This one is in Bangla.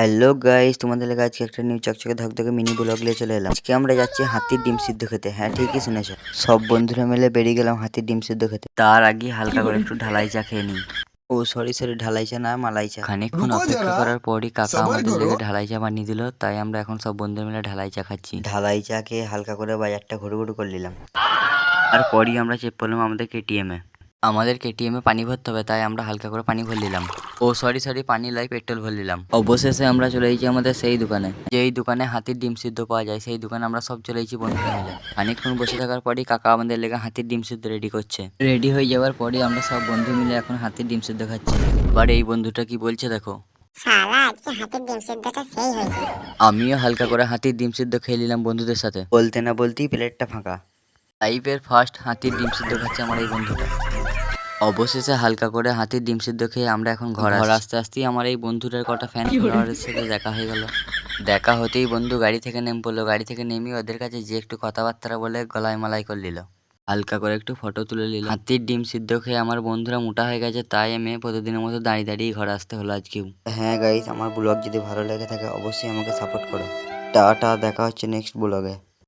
হ্যালো গাইস, তোমাদের লেগে আজকে একটা নিউ চকচকে ধকধকে মিনি ব্লগ নিয়ে চলে এলাম। আজকে আমরা যাচ্ছি হাতির ডিম সিদ্ধ খেতে। হ্যাঁ, ঠিকই শুনেছো। সব বন্ধুরা মিলে বেরিয়ে গেলাম হাতির ডিম সিদ্ধ খেতে। তার আগে হালকা করে একটু ঢালাই চা খেয়ে নিই। ও সরি, ঢালাই চা না, মালাই চা। খানিকক্ষণ অপেক্ষা করার পরই কাকা আমাদের লেগে ঢালাই চা বানিয়ে দিল। তাই আমরা এখন সব বন্ধুরা মিলে ঢালাই চা খাচ্ছি। ঢালাই চা খেয়ে হালকা করে বাজারটা ঘুরু করে নিলাম। আর পরই আমরা চেপ করলাম আমাদের কেটিএমে। আমাদের কেটিএমে পানি ভরতে হবে, তাই আমরা হালকা করে পানি ভরে নিলাম। ও সরি, পানি লাই পেট্রোল ভরে নিলাম। অবশেষে আমরা চলে এসেছি আমাদের সেই দোকানে, যেই দোকানে হাতির ডিম সিদ্ধ পাওয়া যায়। সেই দোকানে আমরা সব চলে এসেছি বন্ধুরা মিলে। খানিকক্ষণ বসে থাকার পরই কাকা আমাদের লেগে হাতির ডিম সিদ্ধ রেডি করছে। রেডি হয়ে যাওয়ার পরই আমরা সব বন্ধু মিলে এখন হাতির ডিম সিদ্ধ খাচ্ছি। এবার এই বন্ধুটা কি বলছে দেখো। শালা আজকে হাতের ডিম সিদ্ধটা সেই হয়েছে। আমিও হালকা করে হাতির ডিম সিদ্ধ খেয়ে নিলাম বন্ধুদের সাথে। বলতে না বলতেই প্লেটটা ফাঁকা। লাইফের ফার্স্ট হাতির ডিম সিদ্ধ খাচ্ছে আমার এই বন্ধুটা। অবশেষে হালকা করে হাতির ডিম সিদ্ধ খেয়ে আমরা এখন ঘর আসতে আসতেই আমার এই বন্ধুটার কটা ফ্যান ফলোয়ারের সাথে দেখা হয়ে গেল। দেখা হতেই বন্ধু গাড়ি থেকে নেমে পড়লো। গাড়ি থেকে নেমে ওদের কাছে যে একটু কথাবার্তা বলে গলায় মালাই করে নিল। হালকা করে একটু ফটো তুলে নিল। হাতির ডিম সিদ্ধ খেয়ে আমার বন্ধুরা মোটা হয়ে গেছে, তাই আমি প্রতিদিনের মতো দাঁড়িয়ে দাঁড়িয়ে ঘরে আসতে হলো আজকেও। হ্যাঁ গাইস, আমার ব্লগ যদি ভালো লেগে থাকে অবশ্যই আমাকে সাপোর্ট করো। টাটা, দেখা হচ্ছে নেক্সট ব্লগে।